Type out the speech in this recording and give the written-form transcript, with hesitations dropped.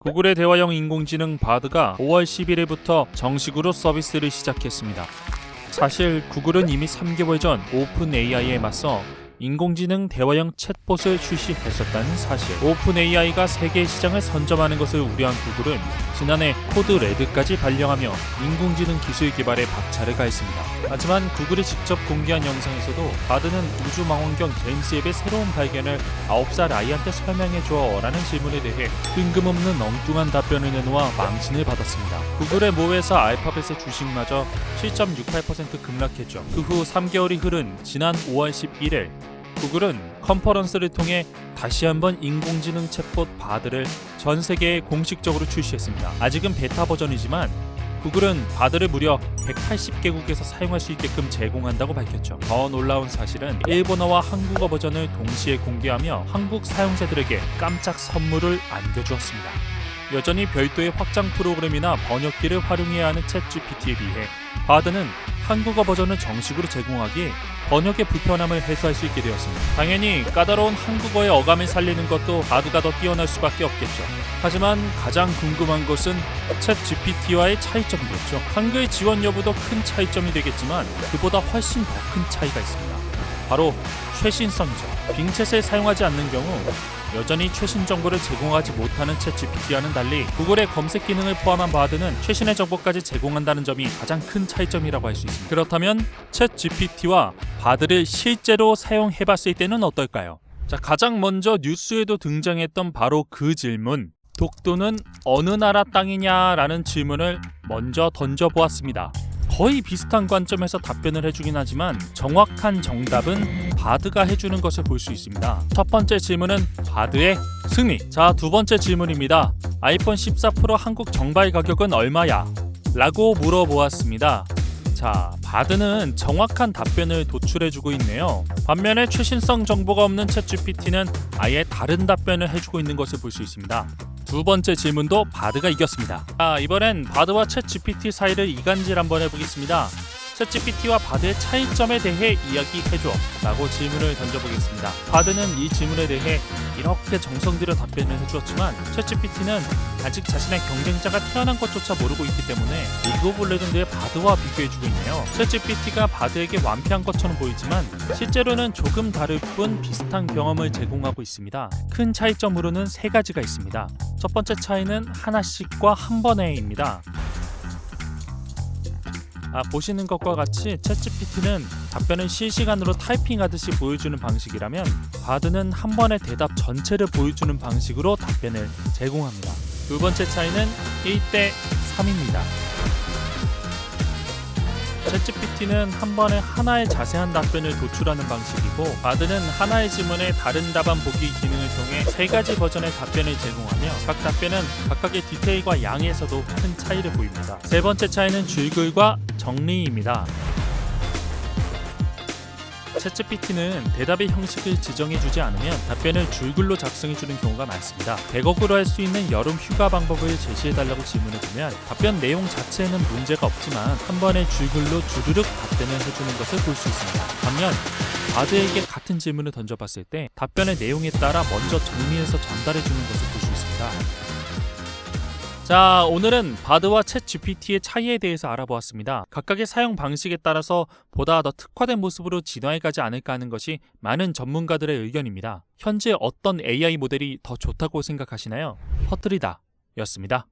구글의 대화형 인공지능 바드가 5월 11일부터 정식으로 서비스를 시작했습니다. 사실 구글은 이미 3개월 전 오픈 AI에 맞서 인공지능 대화형 챗봇을 출시했었다는 사실. 오픈 AI가 세계 시장을 선점하는 것을 우려한 구글은 지난해 코드 레드까지 발령하며 인공지능 기술 개발에 박차를 가했습니다. 하지만 구글이 직접 공개한 영상에서도 바드는 우주망원경 제임스 웹의 새로운 발견을 9살 아이한테 설명해줘 라는 질문에 대해 뜬금없는 엉뚱한 답변을 내놓아 망신을 받았습니다. 구글의 모회사 알파벳의 주식마저 7.68% 급락했죠. 그 후 3개월이 흐른 지난 5월 11일 구글은 컨퍼런스를 통해 다시 한번 인공지능 챗봇 바드를 전 세계에 공식적으로 출시했습니다. 아직은 베타 버전이지만 구글은 바드를 무려 180개국에서 사용할 수 있게끔 제공한다고 밝혔죠. 더 놀라운 사실은 일본어와 한국어 버전을 동시에 공개하며 한국 사용자들에게 깜짝 선물을 안겨주었습니다. 여전히 별도의 확장 프로그램이나 번역기를 활용해야 하는 챗GPT에 비해 바드는 한국어 버전을 정식으로 제공하기에 번역의 불편함을 해소할 수 있게 되었습니다. 당연히 까다로운 한국어의 어감을 살리는 것도 바드가 더 뛰어날 수밖에 없겠죠. 하지만 가장 궁금한 것은 챗GPT와의 차이점이겠죠. 한글 지원 여부도 큰 차이점이 되겠지만 그보다 훨씬 더 큰 차이가 있습니다. 바로 최신성이죠. 빙챗을 사용하지 않는 경우 여전히 최신 정보를 제공하지 못하는 챗GPT와는 달리 구글의 검색 기능을 포함한 바드는 최신의 정보까지 제공한다는 점이 가장 큰 차이점이라고 할 수 있습니다. 그렇다면 챗GPT와 바드를 실제로 사용해봤을 때는 어떨까요? 자, 가장 먼저 뉴스에도 등장했던 바로 그 질문, 독도는 어느 나라 땅이냐 라는 질문을 먼저 던져보았습니다. 거의 비슷한 관점에서 답변을 해주긴 하지만 정확한 정답은 바드가 해주는 것을 볼 수 있습니다. 첫 번째 질문은 바드의 승리. 자, 두 번째 질문입니다. 아이폰 14 프로 한국 정발 가격은 얼마야? 라고 물어보았습니다. 자, 바드는 정확한 답변을 도출해주고 있네요. 반면에 최신성 정보가 없는 챗GPT는 아예 다른 답변을 해주고 있는 것을 볼 수 있습니다. 두 번째 질문도 바드가 이겼습니다. 자, 이번엔 바드와 챗GPT 사이를 이간질 한번 해보겠습니다. 챗GPT와 바드의 차이점에 대해 이야기해줘 라고 질문을 던져보겠습니다. 바드는 이 질문에 대해 이렇게 정성 들여 답변을 해주었지만 챗GPT는 아직 자신의 경쟁자가 태어난 것조차 모르고 있기 때문에 리그 오브 레전드의 바드와 비교해주고 있네요. 챗GPT가 바드에게 완패한 것처럼 보이지만 실제로는 조금 다를 뿐 비슷한 경험을 제공하고 있습니다. 큰 차이점으로는 세 가지가 있습니다. 첫 번째 차이는 하나씩과 한 번에입니다. 보시는 것과 같이 챗GPT는 답변을 실시간으로 타이핑하듯이 보여주는 방식이라면 바드는 한 번에 대답 전체를 보여주는 방식으로 답변을 제공합니다. 두 번째 차이는 1대 3입니다. 챗GPT는 한 번에 하나의 자세한 답변을 도출하는 방식이고 바드는 하나의 질문에 다른 답안 보기 기능을 통해 세 가지 버전의 답변을 제공하며 각 답변은 각각의 디테일과 양에서도 큰 차이를 보입니다. 세 번째 차이는 줄글과 정리입니다. 챗GPT는 대답의 형식을 지정해주지 않으면 답변을 줄글로 작성해주는 경우가 많습니다. 100억으로 할 수 있는 여름 휴가 방법을 제시해달라고 질문해보면 답변 내용 자체에는 문제가 없지만 한 번에 줄글로 주르륵 답변을 해주는 것을 볼 수 있습니다. 반면 바드에게 같은 질문을 던져봤을 때 답변의 내용에 따라 먼저 정리해서 전달해주는 것을 볼 수 있습니다. 자, 오늘은 바드와 챗GPT의 차이에 대해서 알아보았습니다. 각각의 사용 방식에 따라서 보다 더 특화된 모습으로 진화해가지 않을까 하는 것이 많은 전문가들의 의견입니다. 현재 어떤 AI 모델이 더 좋다고 생각하시나요? 퍼뜨리다 였습니다.